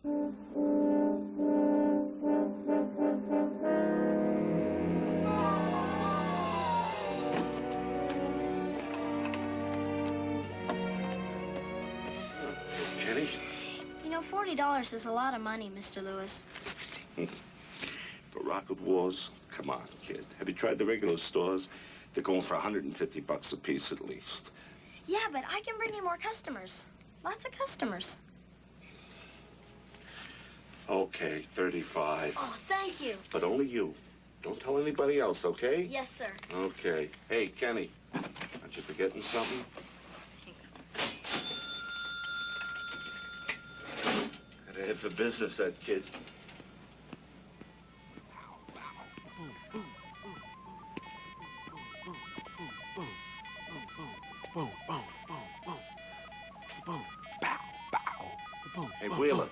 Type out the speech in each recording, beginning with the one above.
Jenny? You know, $40 is a lot of money, Mr. Lewis. For rocket wars? Come on, kid. Have you tried the regular stores? They're going for $150 a piece at least. Yeah, but I can bring you more customers. Lots of customers. Okay, 35. Oh, thank you. But only you. Don't tell anybody else, okay? Yes, sir. Okay. Hey, Kenny, aren't you forgetting something? Gotta head for business, that kid. Hey, Wheeler.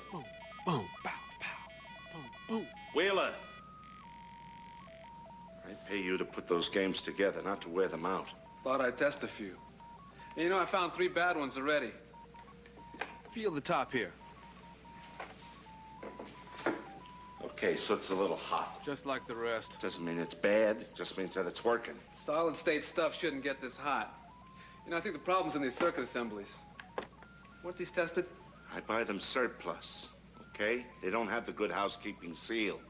Wheeler. I pay you to put those games together, not to wear them out. Thought I'd test a few. And you know, I found 3 bad ones already. Feel the top here. Okay, so it's a little hot. Just like the rest. Doesn't mean it's bad, it just means that it's working. Solid state stuff shouldn't get this hot. You know, I think the problem's in these circuit assemblies. Weren't these tested? I buy them surplus, okay? They don't have the good housekeeping seal.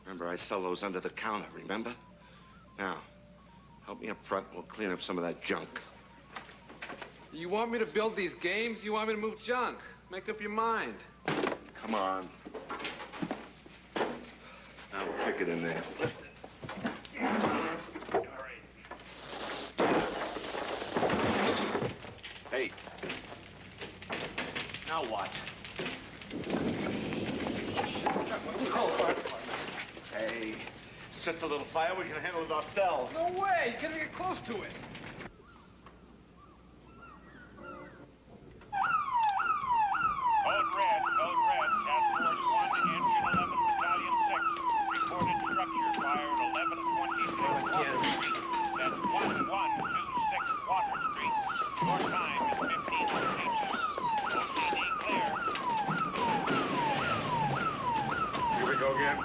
Remember, I sell those under the counter, remember? Now, help me up front, we'll clean up some of that junk. You want me to build these games? You want me to move junk? Make up your mind. Come on. Now we'll pick it in there. Hey. Now what? Hey, it's just a little fire. We can handle it ourselves. No way! You can't even get close to it. Code red, task force 1, engine 11, battalion 6. Reported structure fire at 1126 Water Street. That's 1126 Water Street. Your time is 15:32. OCD clear. Here we go again.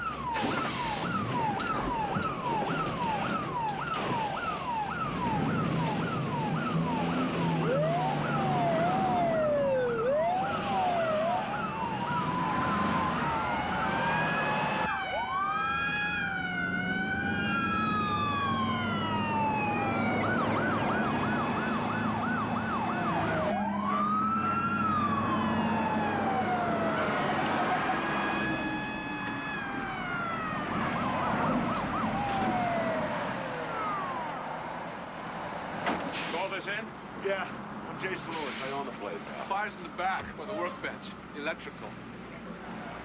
Yeah, I'm Jason Lewis. I own the place. Fire's in the back, by the workbench. Electrical.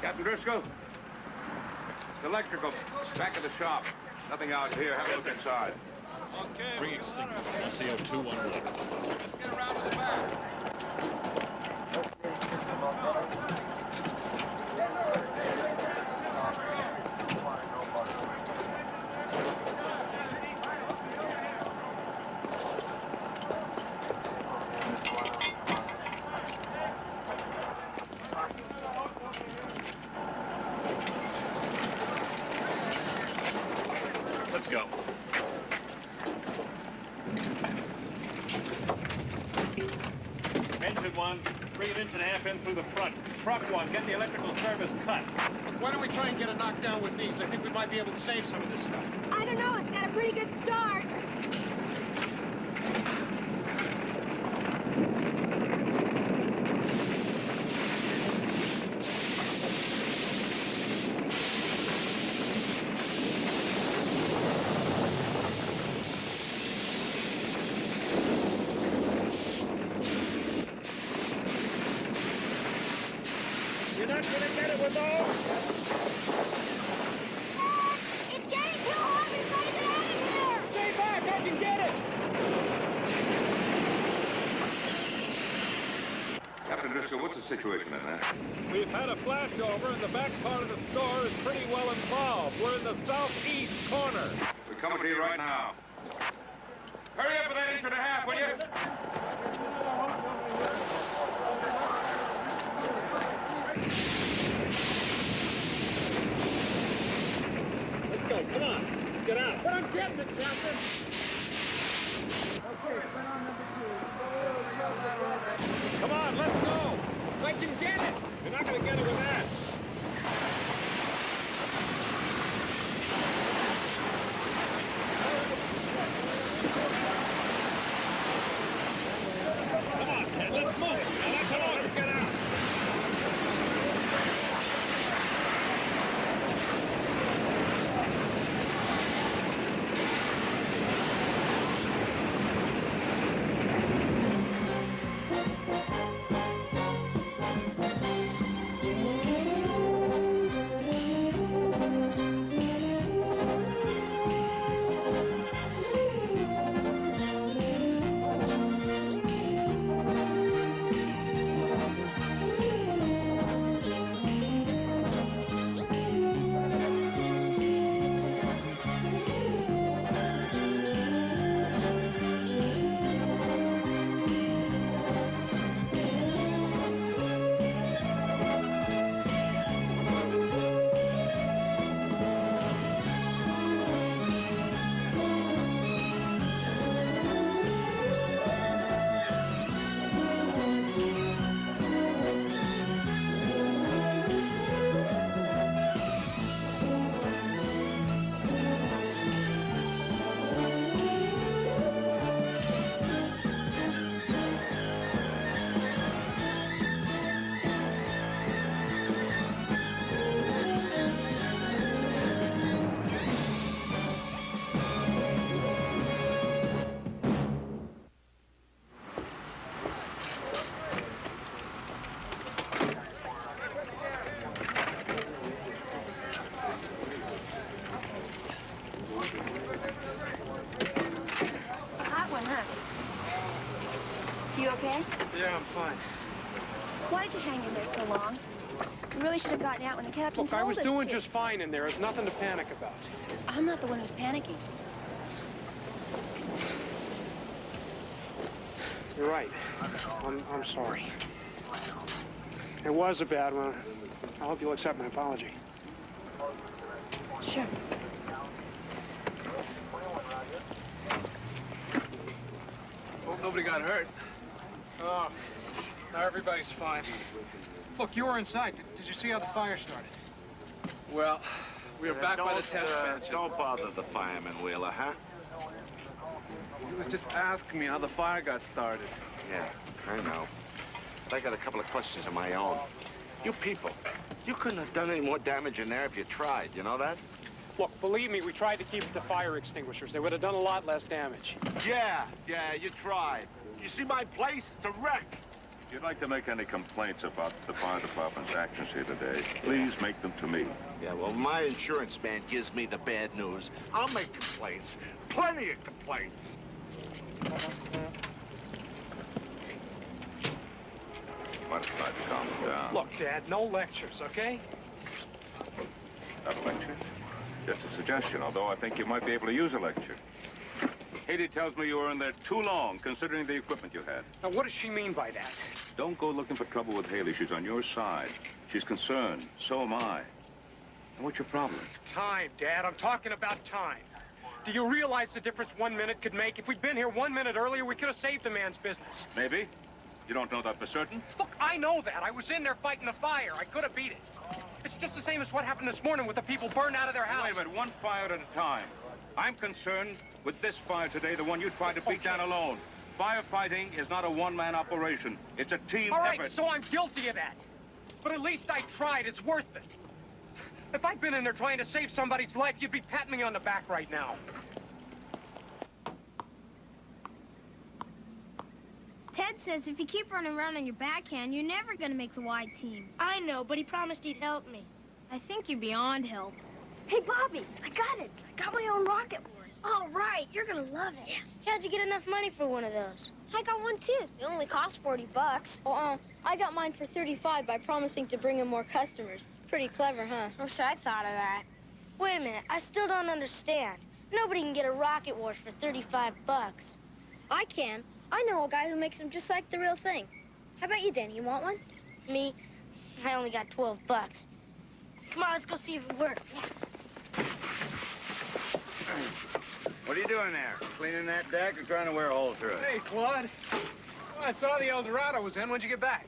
Captain Driscoll? It's electrical. Back of the shop. Nothing out here. Have a look inside. Okay. Bring extinguisher. SEO 211. Let's get around to the back. Let's go. Engine 1, bring an inch and a half in through the front. Truck 1, get the electrical service cut. Look, why don't we try and get a knockdown with these? I think we might be able to save some of this stuff. I don't know. It's got a pretty good start. You're not going to get it with those? It's getting too hot. We've got to get out of here. Stay back, I can get it. Captain Driscoll, what's the situation in there? We've had a flashover, and the back part of the store is pretty well involved. We're in the southeast corner. We're coming to you right now. Hurry up with that inch and a half, will you? get out. But I'm getting it, Captain. Come on, let's go. I can get it. You're not going to get it with that. Come on, Ted, let's move. Now let the loaders get out. You okay? Yeah, I'm fine. Why did you hang in there so long? You really should have gotten out when the captain Look, told us I was doing to. just fine in there. There's nothing to panic about. I'm not the one who's panicking. You're right. I'm sorry. It was a bad one. I hope you'll accept my apology. Sure. Hope nobody got hurt. Oh, now everybody's fine. Look, you were inside. Did you see how the fire started? Well, we were back by the test bench. Don't bother the fireman, Wheeler, huh? He was just asking me how the fire got started. Yeah, I know. But I got a couple of questions of my own. You people, you couldn't have done any more damage in there if you tried, you know that? Look, believe me, we tried to keep it to fire extinguishers. They would have done a lot less damage. Yeah, you tried. You see my place? It's a wreck. If you'd like to make any complaints about the fire department's actions here today, please make them to me. Yeah, well, my insurance man gives me the bad news. I'll make complaints. Plenty of complaints. Might have tried to calm them down. Look, Dad, no lectures, okay? Not a lecture. Just a suggestion, although I think you might be able to use a lecture. Haiti tells me you were in there too long, considering the equipment you had. Now, what does she mean by that? Don't go looking for trouble with Haley. She's on your side. She's concerned. So am I. And what's your problem? Time, Dad. I'm talking about time. Do you realize the difference 1 minute could make? If we'd been here 1 minute earlier, we could have saved the man's business. Maybe. You don't know that for certain? Look, I know that. I was in there fighting the fire. I could have beat it. It's just the same as what happened this morning with the people burned out of their house. Wait a minute, one fire at a time. I'm concerned with this fire today, the one you tried to beat down alone. Firefighting is not a one-man operation. It's a team All right, effort. so I'm guilty of that. But at least I tried. It's worth it. If I'd been in there trying to save somebody's life, you'd be patting me on the back right now. Ted says if you keep running around on your backhand, you're never going to make the wide team. I know, but he promised he'd help me. I think you're beyond help. Hey, Bobby, I got it. I got my own rocket horse. All right, you're going to love it. How'd you get enough money for one of those? I got one, too. It only cost $40. I got mine for $35 by promising to bring in more customers. Pretty clever, huh? Wish I'd thought of that. Wait a minute, I still don't understand. Nobody can get a rocket horse for $35. I can. I know a guy who makes them just like the real thing. How about you, Danny? You want one? Me? I only got $12. Come on, let's go see if it works. What are you doing there? Cleaning that deck or trying to wear a hole through it? Hey, Claude. Well, I saw the El Dorado was in. When'd you get back?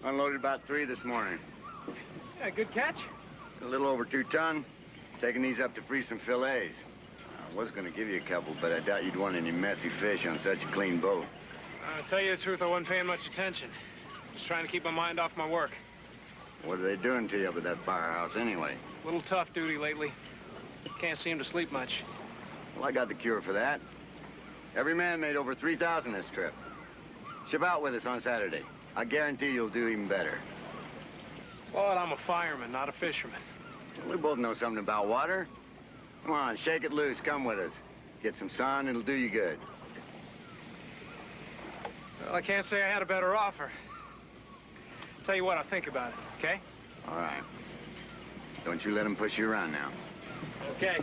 Unloaded about 3 this morning. Yeah, good catch. A little over 2 ton. Taking these up to free some fillets. I was going to give you a couple, but I doubt you'd want any messy fish on such a clean boat. I'll tell you the truth, I wasn't paying much attention. Just trying to keep my mind off my work. What are they doing to you up at that firehouse anyway? A little tough duty lately. Can't seem to sleep much. Well, I got the cure for that. Every man made over 3,000 this trip. Ship out with us on Saturday. I guarantee you'll do even better. Claude, I'm a fireman, not a fisherman. We both know something about water. Come on, shake it loose. Come with us. Get some sun, it'll do you good. Well, I can't say I had a better offer. Tell you what, I'll think about it, okay? All right. Don't you let them push you around now. Okay.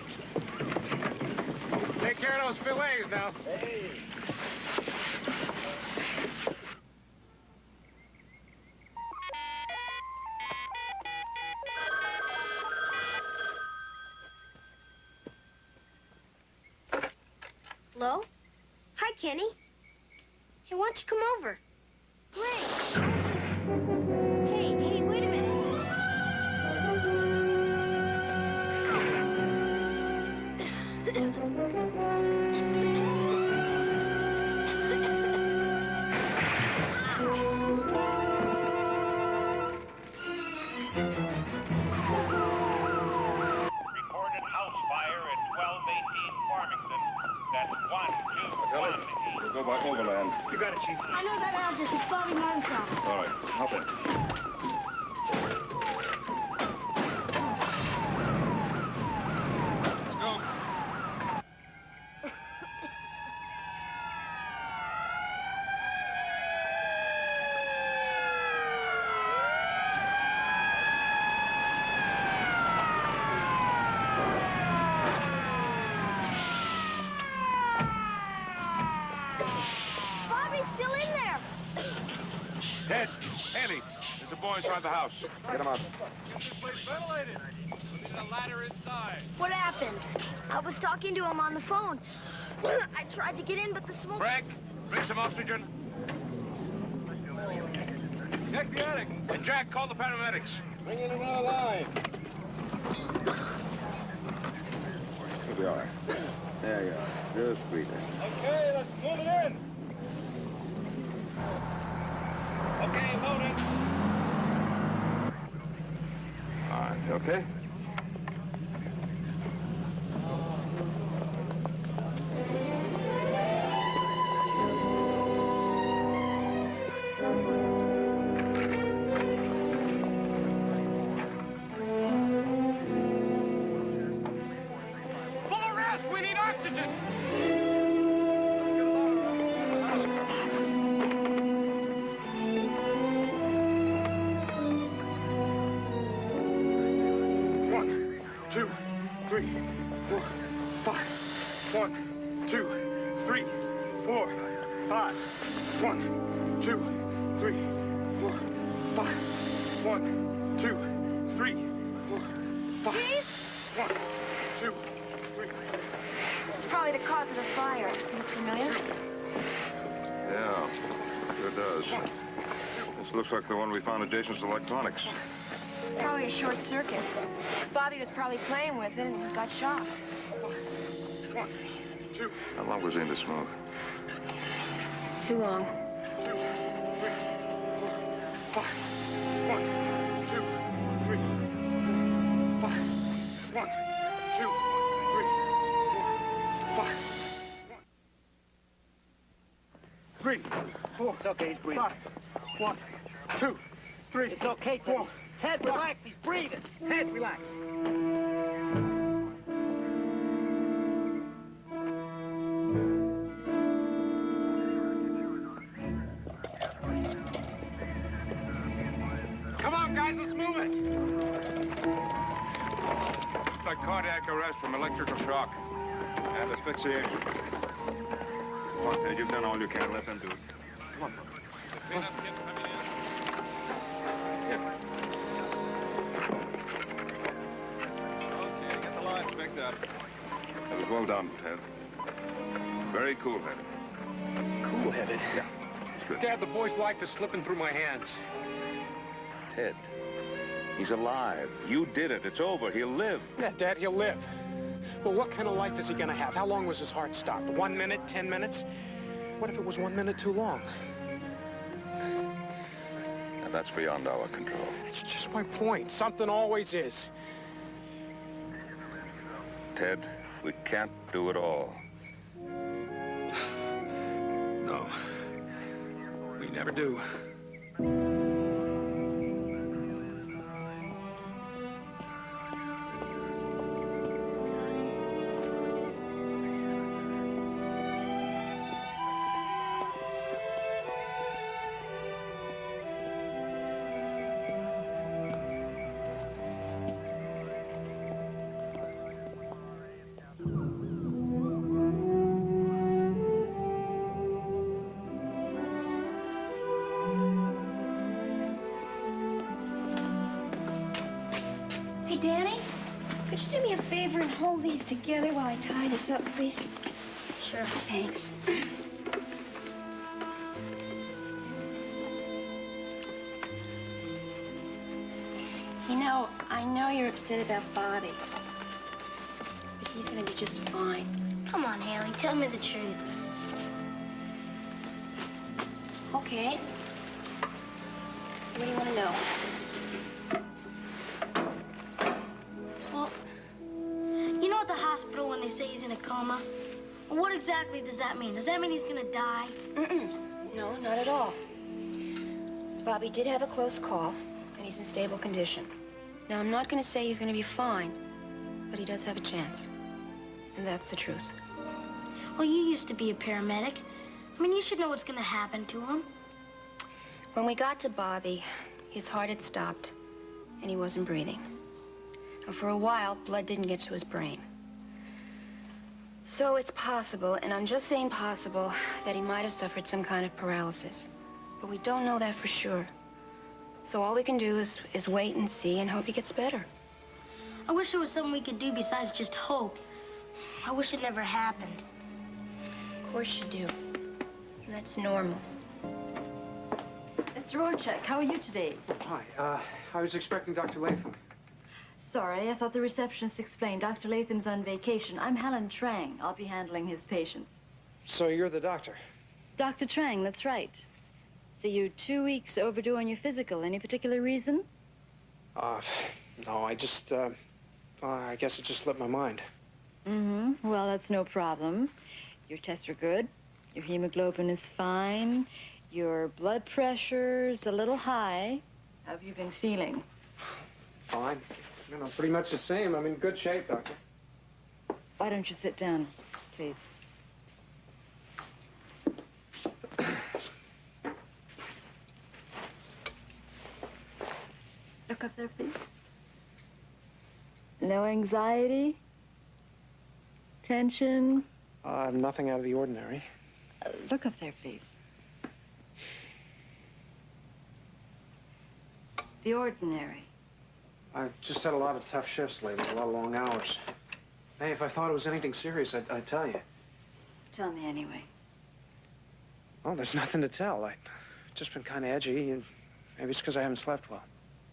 Take care of those fillets now. Hey. Hello? Hi, Kenny. Hey, why don't you come over? Great. I was just... Hey, wait a minute. Recorded house fire at 1218 Farmington. That's 121. We'll go by overland. You got it, Chief. I know that address. It's Bobby Martin's house. All right, hop in. Let's go. Bobby's still in there. Ted, Andy, there's a boy inside the house. Get him out. What happened? I was talking to him on the phone. I tried to get in, but the smoke... Frank, bring some oxygen. Check the attic. And Jack, call the paramedics. Bring in another line. You'll be all right. There you are. Just breathe in. Okay, let's move it in. Okay, loaded. All right, you okay? Full arrest! We need oxygen! One, two, three, four, five. 1, 2, 3, 4, 5. 1, 2, 3, 4, 5. 1, 2, 3, 4, 5. Chief? 1, 2, 3. This is probably the cause of the fire. Seems familiar. Yeah, sure does. This looks like the one we found at Jason's Electronics. It's probably a short circuit. Bobby was probably playing with it and got shocked. 1, 2. How long was he in the smoke? Too long. 2, 3, 4, 5. 1, 2, 3, 4, 5. 1, 2, 3, 4, 5. 3, 4. It's okay, he's breathing. 5. 1, 2, 3. It's okay, Ted. 4. Ted, relax. He's breathing. Ted, relax. Come on, guys, let's move it. Looks like cardiac arrest from electrical shock and asphyxiation. Come on, Ted, you've done all you can. Let them do it. Come on. Okay, get the lines picked up. well done, Ted. Very cool-headed. Cool-headed? Yeah. Good. Dad, the boy's life is slipping through my hands. Ted, he's alive. You did it. It's over. He'll live. Yeah, Dad, he'll live. Well, what kind of life is he gonna have? How long was his heart stopped? 1 minute, 10 minutes? What if it was 1 minute too long? Now, that's beyond our control. It's just my point. Something always is. Ted, we can't do it all. No. We never do. Hey, Danny, could you do me a favor and hold these together while I tie this up, please? Sure. Thanks. You know, I know you're upset about Bobby, but he's gonna be just fine. Come on, Haley, tell me the truth. Okay. What do you want to know? Well, you know at the hospital when they say he's in a coma? Well, what exactly does that mean? Does that mean he's gonna die? No, not at all. Bobby did have a close call, and he's in stable condition. Now, I'm not going to say he's going to be fine, but he does have a chance. And that's the truth. Well, you used to be a paramedic. I mean, you should know what's gonna happen to him. When we got to Bobby, his heart had stopped, and he wasn't breathing. And for a while, blood didn't get to his brain. So it's possible, and I'm just saying possible, that he might have suffered some kind of paralysis. But we don't know that for sure. So all we can do is wait and see and hope he gets better. I wish there was something we could do besides just hope. I wish it never happened. Of course you do. And that's normal. Mr. Orchak, how are you today? Hi, I was expecting Dr. Latham. Sorry, I thought the receptionist explained. Dr. Latham's on vacation. I'm Helen Trang. I'll be handling his patients. So you're the doctor? Dr. Trang, that's right. So you're 2 weeks overdue on your physical. Any particular reason? No, I just, I guess it just slipped my mind. Mm-hmm. Well, that's no problem. Your tests are good. Your hemoglobin is fine. Your blood pressure's a little high. How have you been feeling? Fine. You know, pretty much the same. I'm in good shape, Doctor. Why don't you sit down, please? Look up there, please. No anxiety? Tension? Nothing out of the ordinary. Look up there, please. The ordinary. I've just had a lot of tough shifts lately, a lot of long hours. Hey, if I thought it was anything serious, I'd tell you. Tell me anyway. Oh, there's nothing to tell. I've just been kind of edgy, and maybe it's because I haven't slept well.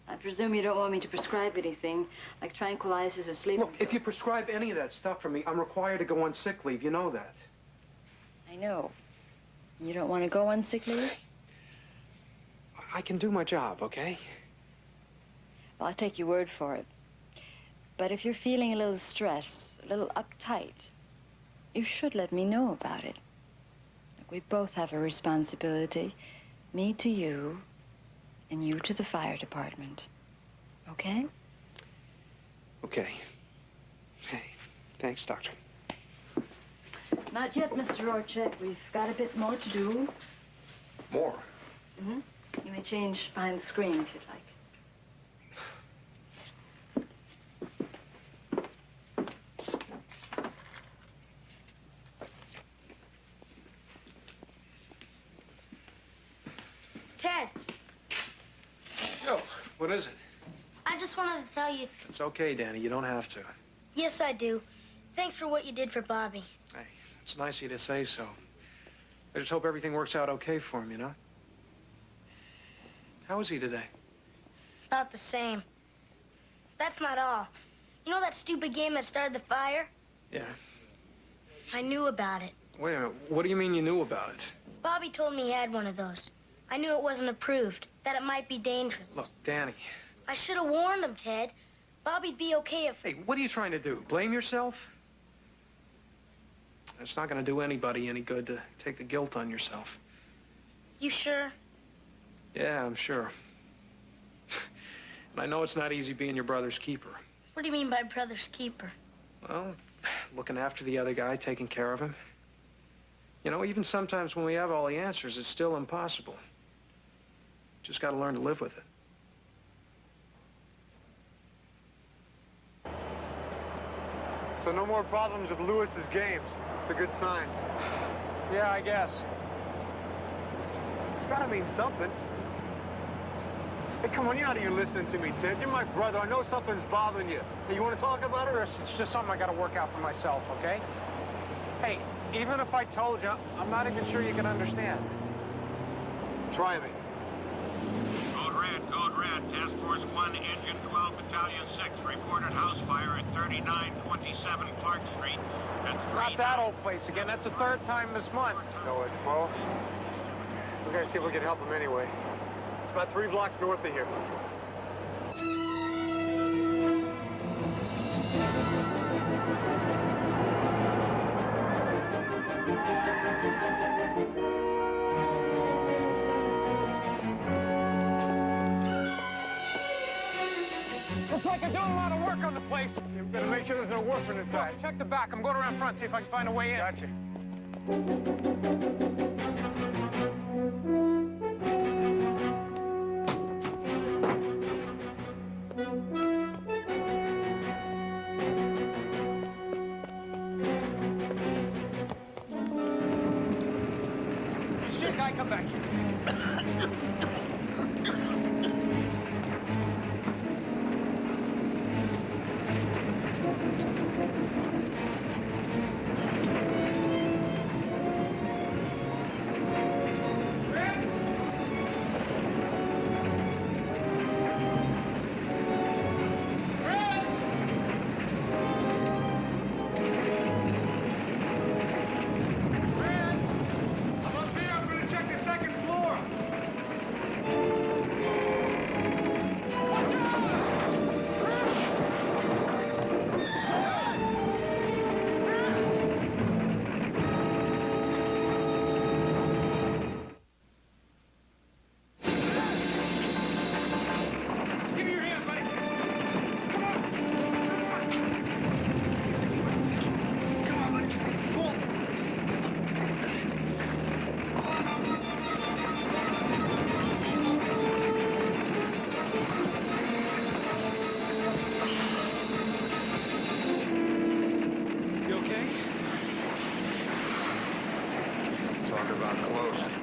I presume you don't want me to prescribe anything, like tranquilizers or sleeping Look, if you prescribe any of that stuff for me, I'm required to go on sick leave. You know that. I know. You don't want to go on sick leave? I can do my job, okay? Well, I'll take your word for it. But if you're feeling a little stressed, a little uptight, you should let me know about it. Look, we both have a responsibility. Me to you, and you to the fire department. Okay? Okay. Hey, thanks, Doctor. Not yet, Mr. Orchak. We've got a bit more to do. More? Mm-hmm. You may change behind the screen if you'd like. Ted, Oh, what is it? I just wanted to tell you, It's okay, Danny. You don't have to. yes, I do. Thanks for what you did for Bobby. Hey, it's nice of you to say so. I just hope everything works out okay for him, you know? How is he today? About the same. That's not all. You know that stupid game that started the fire? Yeah. I knew about it. Wait a minute. What do you mean you knew about it? Bobby told me he had one of those. I knew it wasn't approved, that it might be dangerous. Look, Danny. I should have warned him, Ted. Bobby'd be okay if... Hey, what are you trying to do? Blame yourself? It's not going to do anybody any good to take the guilt on yourself. You sure? Yeah, I'm sure. And I know it's not easy being your brother's keeper. What do you mean by brother's keeper? Well, looking after the other guy, taking care of him. You know, even sometimes when we have all the answers, it's still impossible. Just got to learn to live with it. So no more problems with Lewis's games. It's a good sign. Yeah, I guess. It's gotta mean something. Hey, come on, you're not even listening to me, Ted. You're my brother. I know something's bothering you. Hey, you want to talk about it? Chris, it's just something I got to work out for myself, okay? Hey, even if I told you, I'm not even sure you can understand. Try me. Code Red, Task Force 1, Engine 12, Battalion 6, reported house fire at 3927 Clark Street. That's Not that old place again. That's the third time this month. Know it. Well, we're gonna see if we can help him anyway. It's about 3 blocks north of here. Looks like they're doing a lot of work on the place. You better make sure there's no workmen inside. Check the back. I'm going around front, see if I can find a way in. Gotcha. Shit, guy, come back here.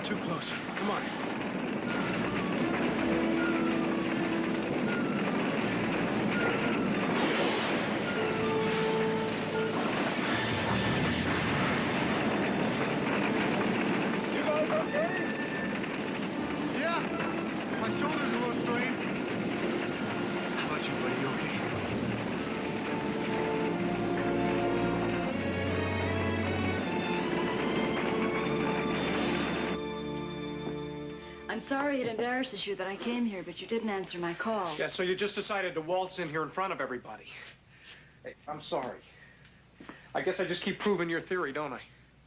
Too close. Come on. You guys okay? Yeah. My shoulder's a little strained. How about you, buddy? You okay? I'm sorry it embarrasses you that I came here, but you didn't answer my call. Yeah, so you just decided to waltz in here in front of everybody. Hey, I'm sorry. I guess I just keep proving your theory, don't I?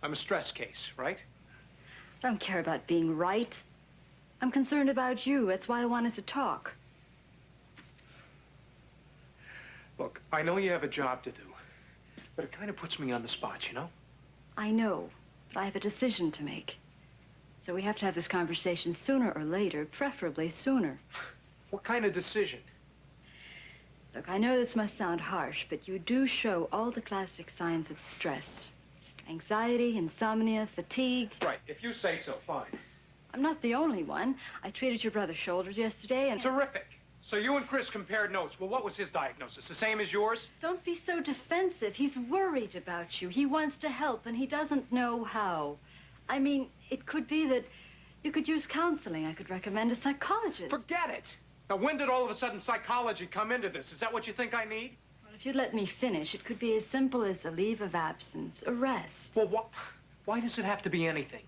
I'm a stress case, right? I don't care about being right. I'm concerned about you. That's why I wanted to talk. Look, I know you have a job to do, but it kind of puts me on the spot, you know? I know, but I have a decision to make. So we have to have this conversation sooner or later, preferably sooner. What kind of decision? Look, I know this must sound harsh, but you do show all the classic signs of stress. Anxiety, insomnia, fatigue. Right, if you say so, fine. I'm not the only one. I treated your brother's shoulders yesterday and... Terrific. So you and Chris compared notes. Well, what was his diagnosis? The same as yours? Don't be so defensive. He's worried about you. He wants to help, and he doesn't know how. I mean, it could be that you could use counseling. I could recommend a psychologist. Forget it. Now, when did all of a sudden psychology come into this? Is that what you think I need? Well, if you'd let me finish, it could be as simple as a leave of absence, a rest. Well, why does it have to be anything?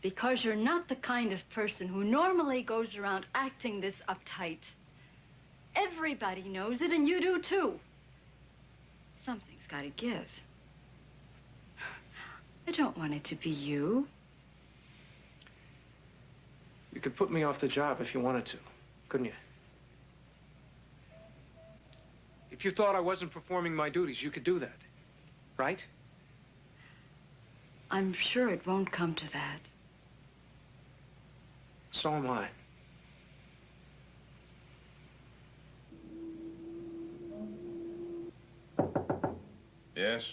Because you're not the kind of person who normally goes around acting this uptight. Everybody knows it, and you do too. Something's got to give. I don't want it to be you. You could put me off the job if you wanted to, couldn't you? If you thought I wasn't performing my duties, you could do that, right? I'm sure it won't come to that. So am I. Yes?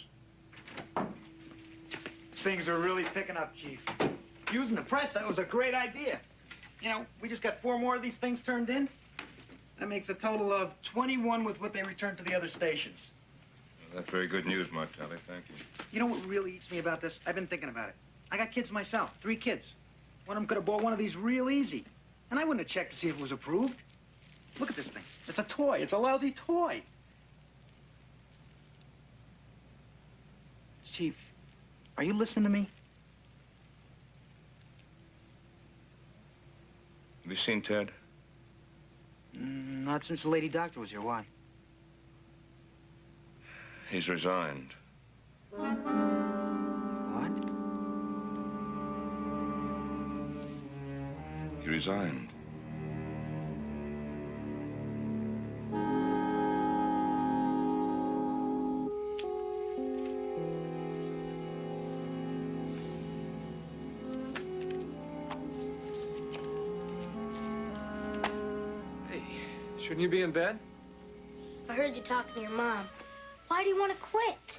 Things are really picking up, Chief. Using the press, that was a great idea. You know, we just got 4 more of these things turned in. That makes a total of 21 with what they returned to the other stations. Well, that's very good news, Martelli. Thank you. You know what really eats me about this? I've been thinking about it. I got kids myself, 3 kids. One of them could have bought one of these real easy. And I wouldn't have checked to see if it was approved. Look at this thing. It's a toy. It's a lousy toy. Chief, are you listening to me? Have you seen Ted? Not since the lady doctor was here. Why? He's resigned. What? He resigned. Shouldn't you be in bed? I heard you talking to your mom. Why do you want to quit?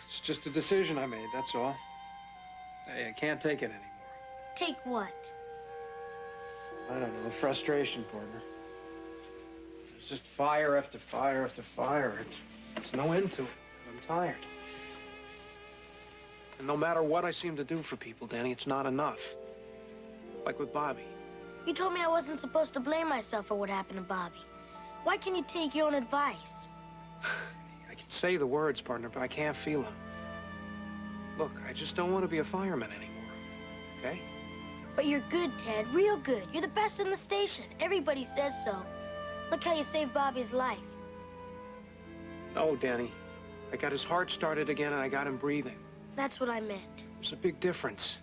It's just a decision I made, that's all. Hey, I can't take it anymore. Take what? I don't know, the frustration, partner. There's just fire after fire after fire. There's no end to it. I'm tired. And no matter what I seem to do for people, Danny, it's not enough. Like with Bobby. You told me I wasn't supposed to blame myself for what happened to Bobby. Why can't you take your own advice? I can say the words, partner, but I can't feel them. Look, I just don't want to be a fireman anymore, okay? But you're good, Ted, real good. You're the best in the station. Everybody says so. Look how you saved Bobby's life. No, Danny. I got his heart started again and I got him breathing. That's what I meant. There's a big difference.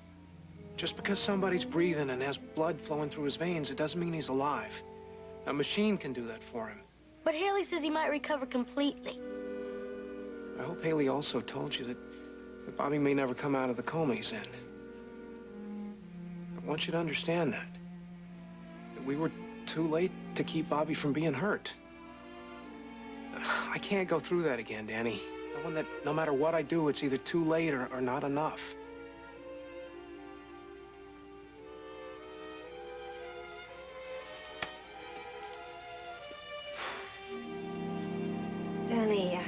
Just because somebody's breathing and has blood flowing through his veins, it doesn't mean he's alive. A machine can do that for him. But Haley says he might recover completely. I hope Haley also told you that Bobby may never come out of the coma he's in. I want you to understand that we were too late to keep Bobby from being hurt. I can't go through that again, Danny. Knowing that no matter what I do, it's either too late or not enough. Danny,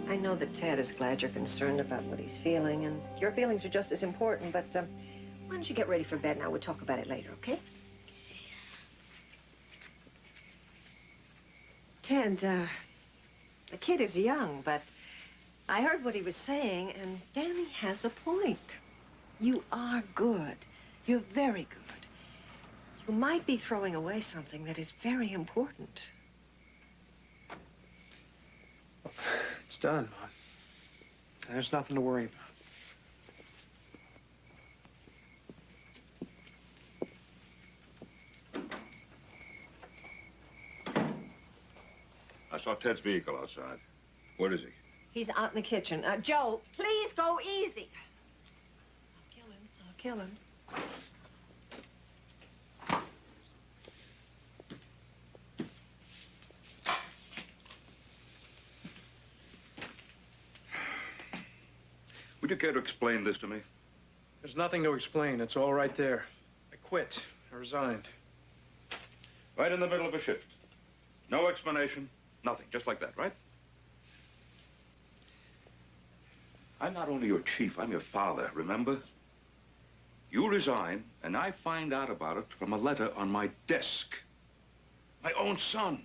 I know that Ted is glad you're concerned about what he's feeling, and your feelings are just as important, but why don't you get ready for bed now? We'll talk about it later, okay? Ted, the kid is young, but I heard what he was saying, and Danny has a point. You are good. You're very good. You might be throwing away something that is very important. It's done, Mom. There's nothing to worry about. I saw Ted's vehicle outside. Where is he? He's out in the kitchen. Joe, please go easy. I'll kill him. Would you care to explain this to me? There's nothing to explain. It's all right there. I quit. I resigned. Right in the middle of a shift. No explanation, nothing, just like that, right? I'm not only your chief, I'm your father, remember? You resign, and I find out about it from a letter on my desk. My own son.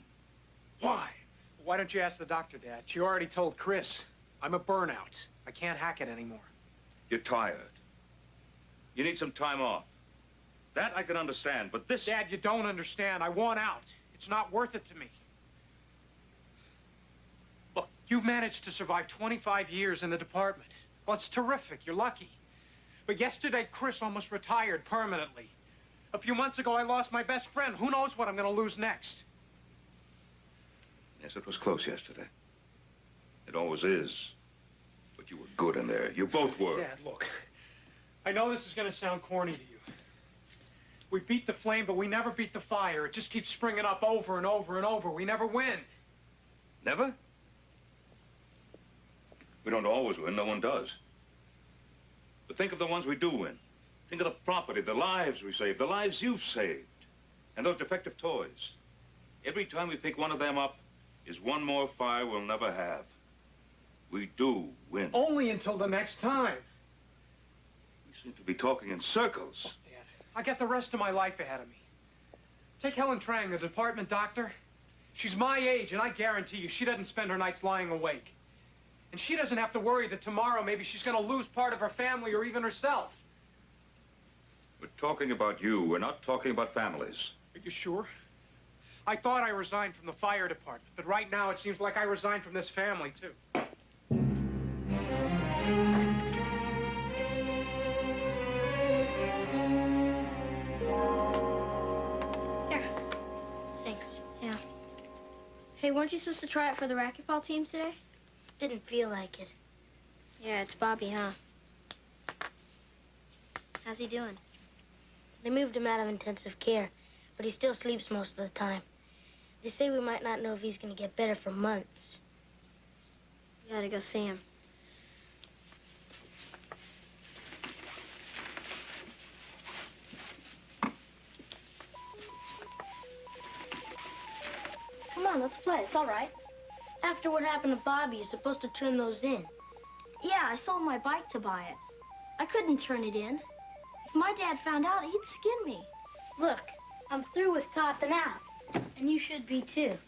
Why? Why don't you ask the doctor, Dad? She already told Chris. I'm a burnout. I can't hack it anymore. You're tired. You need some time off. That I can understand, but this... Dad, you don't understand. I want out. It's not worth it to me. Look, you've managed to survive 25 years in the department. Well, it's terrific. You're lucky. But yesterday, Chris almost retired permanently. A few months ago, I lost my best friend. Who knows what I'm going to lose next? Yes, it was close yesterday. It always is. But you were good in there. You both were. Dad, look. I know this is going to sound corny to you. We beat the flame, but we never beat the fire. It just keeps springing up over and over and over. We never win. Never? We don't always win. No one does. But think of the ones we do win. Think of the property, the lives we saved, the lives you've saved, and those defective toys. Every time we pick one of them up is one more fire we'll never have. We do win. Only until the next time. We seem to be talking in circles. Look, Dad, I got the rest of my life ahead of me. Take Helen Trang, the department doctor. She's my age, and I guarantee you she doesn't spend her nights lying awake. And she doesn't have to worry that tomorrow maybe she's going to lose part of her family or even herself. We're talking about you. We're not talking about families. Are you sure? I thought I resigned from the fire department, but right now it seems like I resigned from this family, too. Here. Thanks. Yeah. Hey, weren't you supposed to try out for the racquetball team today? Didn't feel like it. Yeah, it's Bobby, huh? How's he doing? They moved him out of intensive care, but he still sleeps most of the time. They say we might not know if he's going to get better for months. We gotta go see him. Come on, let's play. It's all right. After what happened to Bobby, you're supposed to turn those in. Yeah, I sold my bike to buy it. I couldn't turn it in. If my dad found out, he'd skin me. Look, I'm through with copping out. And you should be, too.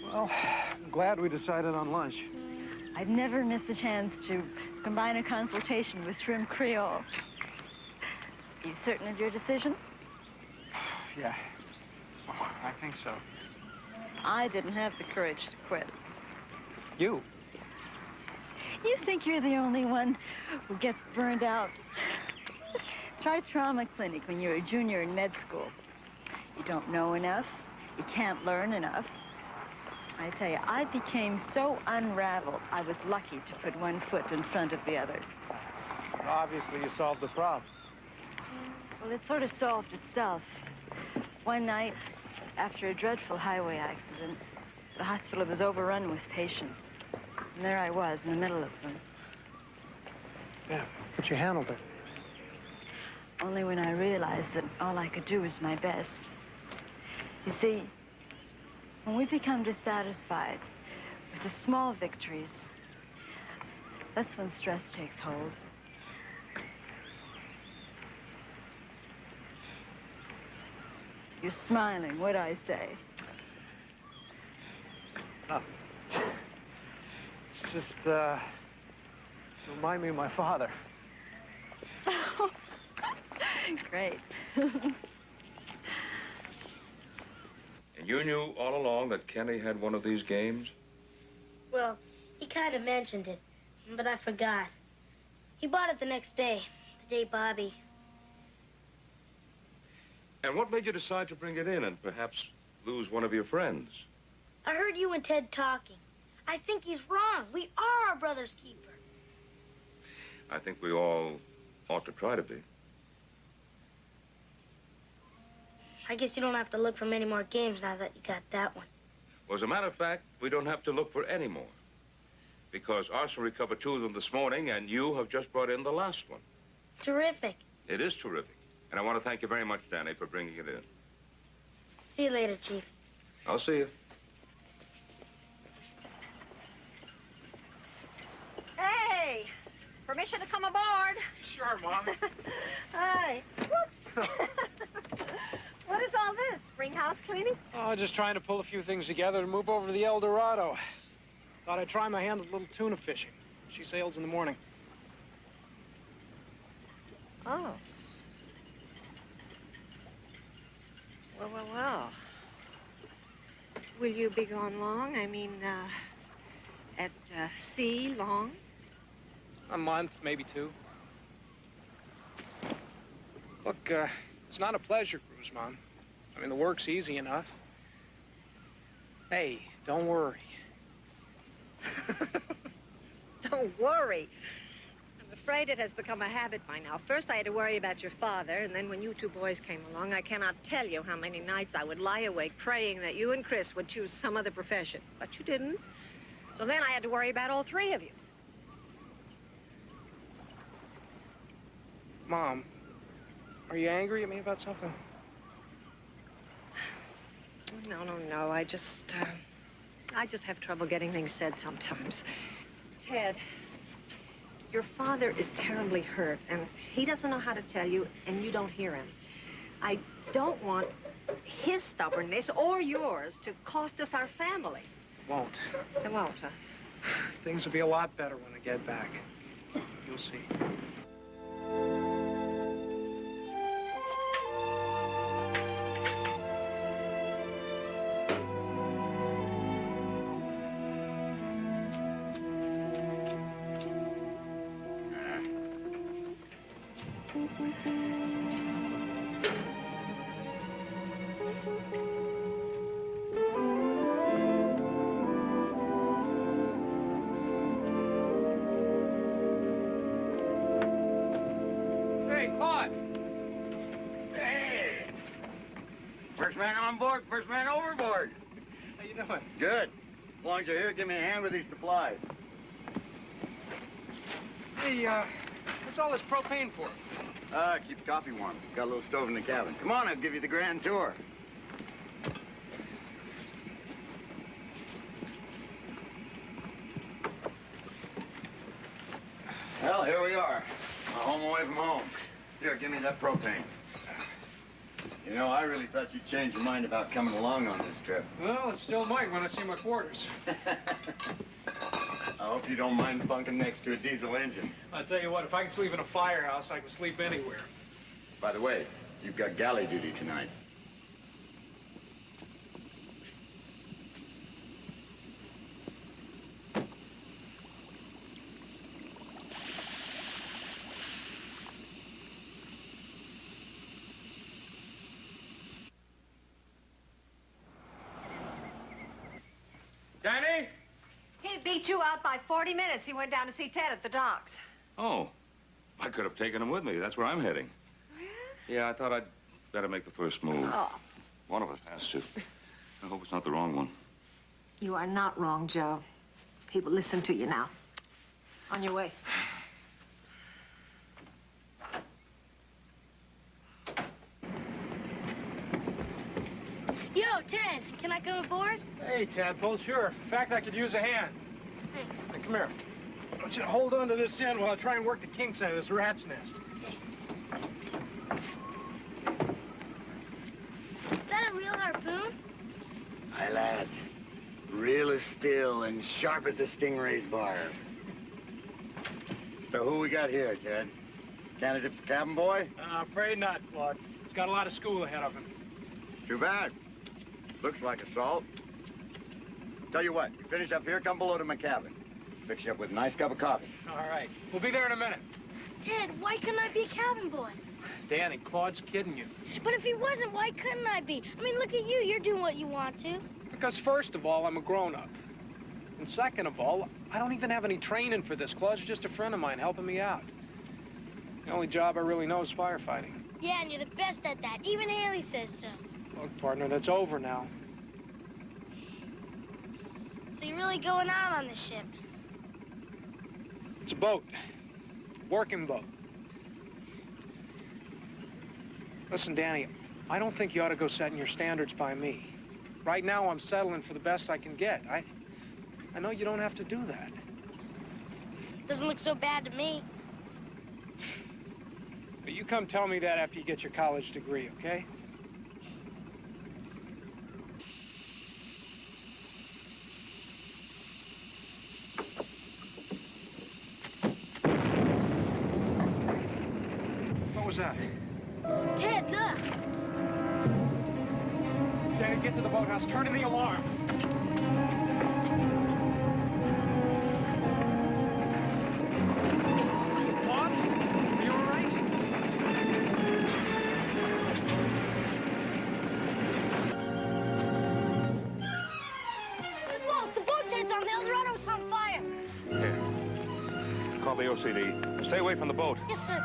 Well, I'm glad we decided on lunch. I'd never miss a chance to combine a consultation with shrimp Creole. You certain of your decision? Yeah. Oh, I think so. I didn't have the courage to quit. You? You think you're the only one who gets burned out? Try trauma clinic when you're a junior in med school. You don't know enough. You can't learn enough. I tell you, I became so unraveled, I was lucky to put one foot in front of the other. Well, obviously, you solved the problem. Well, it sort of solved itself. One night, after a dreadful highway accident, the hospital was overrun with patients. And there I was in the middle of them. Yeah, but you handled it. Only when I realized that all I could do was my best. You see, when we become dissatisfied with the small victories, that's when stress takes hold. You're smiling, what'd I say? Nothing. It's just, remind me of my father. Great. And you knew all along that Kenny had one of these games? Well, he kind of mentioned it, but I forgot. He bought it the next day, the day Bobby. And what made you decide to bring it in and perhaps lose one of your friends? I heard you and Ted talking. I think he's wrong. We are our brother's keeper. I think we all ought to try to be. I guess you don't have to look for many more games now that you got that one. Well, as a matter of fact, we don't have to look for any more. Because Arsenal recovered 2 of them this morning, and you have just brought in the last one. Terrific. It is terrific. And I want to thank you very much, Danny, for bringing it in. See you later, Chief. I'll see you. Hey! Permission to come aboard? Sure, Mom. Hi. Whoops. What is all this? Spring house cleaning? Oh, just trying to pull a few things together to move over to the El Dorado. Thought I'd try my hand at a little tuna fishing. She sails in the morning. Oh. Well. Will you be gone long? I mean, at sea long? A month, maybe 2. Look, it's not a pleasure cruise, Mom. I mean, the work's easy enough. Hey, don't worry. Don't worry. I'm afraid it has become a habit by now. First, I had to worry about your father, and then when you 2 boys came along, I cannot tell you how many nights I would lie awake praying that you and Chris would choose some other profession. But you didn't. So then I had to worry about all 3 of you. Mom, are you angry at me about something? No. I just have trouble getting things said sometimes. Ted, your father is terribly hurt, and he doesn't know how to tell you, and you don't hear him. I don't want his stubbornness or yours to cost us our family. Won't. It won't, huh? Things will be a lot better when I get back. You'll see. First man on board, first man overboard. How you doing? Good. As long as you're here, give me a hand with these supplies. Hey, what's all this propane for? Keep the coffee warm. Got a little stove in the cabin. Come on, I'll give you the grand tour. Well, here we are. Home away from home. Here, give me that propane. You know, I really thought you'd change your mind about coming along on this trip. Well, it still might when I see my quarters. I hope you don't mind bunking next to a diesel engine. I'll tell you what, if I can sleep in a firehouse, I can sleep anywhere. By the way, you've got galley duty tonight. Danny? He beat you out by 40 minutes. He went down to see Ted at the docks. Oh, I could have taken him with me. That's where I'm heading. Yeah, I thought I'd better make the first move. Oh. One of us has to. I hope it's not the wrong one. You are not wrong, Joe. He will listen to you now. On your way. Yo, Ted, can I come aboard? Hey, Tadpole, sure. In fact, I could use a hand. Thanks. Hey, come here. I want you to hold on to this end while I try and work the kinks out of this rat's nest. Is that a real harpoon? Aye, lad. Real as steel and sharp as a stingray's barb. So who we got here, Ted? Candidate for cabin boy? Afraid not, Claude. He's got a lot of school ahead of him. Too bad. Looks like assault. Tell you what, you finish up here, come below to my cabin. Fix you up with a nice cup of coffee. All right. We'll be there in a minute. Ted, why couldn't I be a cabin boy? Danny, Claude's kidding you. But if he wasn't, why couldn't I be? I mean, look at you. You're doing what you want to. Because first of all, I'm a grown-up. And second of all, I don't even have any training for this. Claude's just a friend of mine helping me out. The only job I really know is firefighting. Yeah, and you're the best at that. Even Haley says so. Look, partner, that's over now. So you're really going out on the ship? It's a boat. Working boat. Listen, Danny, I don't think you ought to go setting your standards by me. Right now, I'm settling for the best I can get. I know you don't have to do that. Doesn't look so bad to me. But you come tell me that after you get your college degree, okay? What was that? Ted, look. Danny, get to the boathouse. Turn in the alarm. What? Are you all right? Look, the boat Ted's on the Eldorado's on fire. Here. Call the OCD. Stay away from the boat. Yes, sir.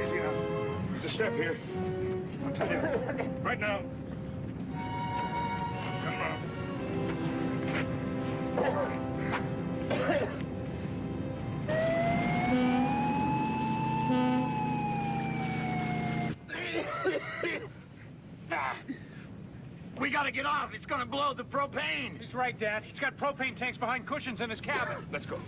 Easy now. There's a step here. I'll tell you. Right now. Come on. We gotta get off. It's gonna blow the propane. He's right, Dad. He's got propane tanks behind cushions in his cabin. Let's go.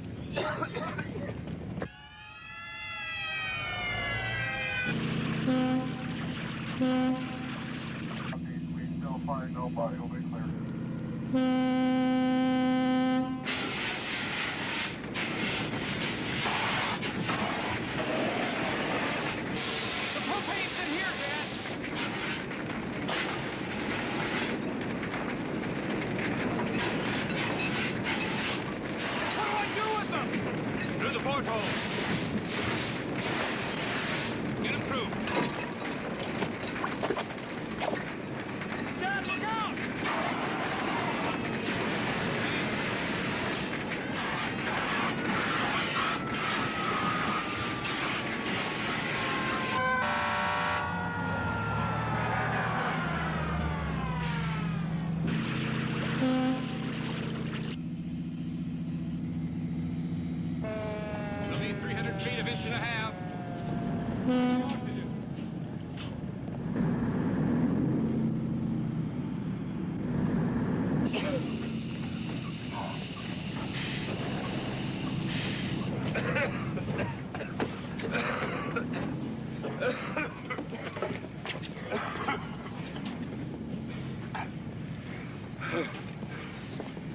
We still find nobody. We'll be clear. The propane's in here, Dad. What do I do with them? Through the porthole. Get him through. Dad, look out! We'll need 300 feet of inch and a half.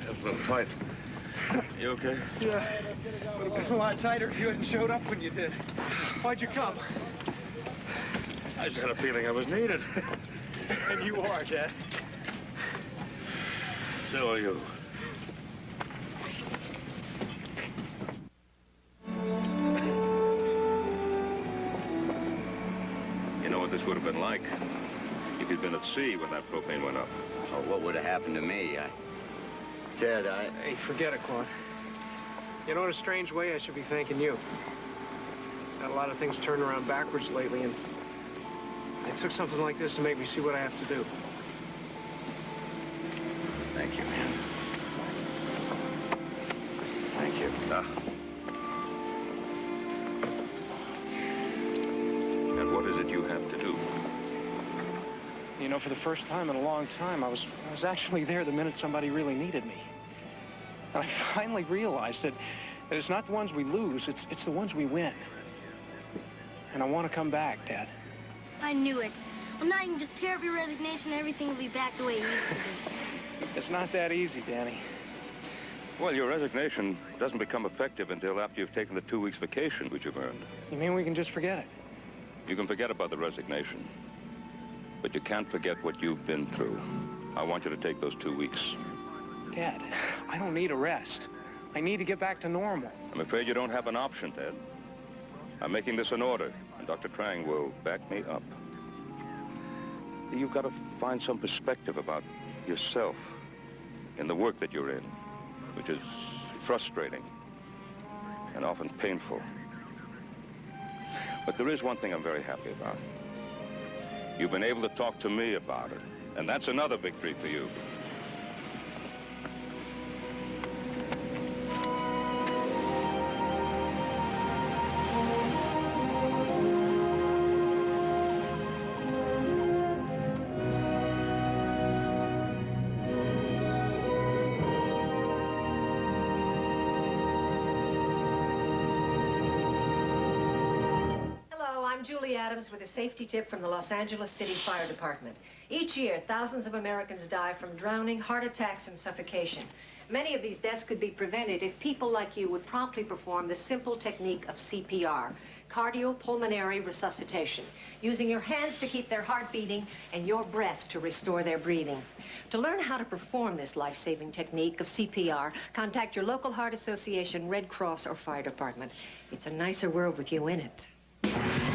That's a fight. You okay? Yeah. Would have been a lot tighter if you hadn't showed up when you did. Why'd you come? I just had a feeling I was needed. And you are, Dad. So are you. You know what this would have been like if you'd been at sea when that propane went up. Oh, what would have happened to me? Ted, Hey, forget it, Claude. You know, in a strange way, I should be thanking you. Got a lot of things turned around backwards lately, and it took something like this to make me see what I have to do. Thank you. Thank you. And what is it you have to do? You know, for the first time in a long time, I was actually there the minute somebody really needed me. And I finally realized that it's not the ones we lose, it's the ones we win. And I want to come back, Dad. I knew it. Well, now you can just tear up your resignation and everything will be back the way it used to be. It's not that easy, Danny. Well, your resignation doesn't become effective until after you've taken the 2 weeks vacation which you've earned. You mean we can just forget it? You can forget about the resignation, but you can't forget what you've been through. I want you to take those 2 weeks. Dad, I don't need a rest. I need to get back to normal. I'm afraid you don't have an option, Ted. I'm making this an order, and Dr. Trang will back me up. You've got to find some perspective about yourself in the work that you're in, which is frustrating and often painful. But there is one thing I'm very happy about. You've been able to talk to me about it. And that's another victory for you. I'm Julie Adams with a safety tip from the Los Angeles City Fire Department. Each year, thousands of Americans die from drowning, heart attacks, and suffocation. Many of these deaths could be prevented if people like you would promptly perform the simple technique of CPR, cardiopulmonary resuscitation, using your hands to keep their heart beating and your breath to restore their breathing. To learn how to perform this life-saving technique of CPR, contact your local Heart Association, Red Cross, or fire department. It's a nicer world with you in it.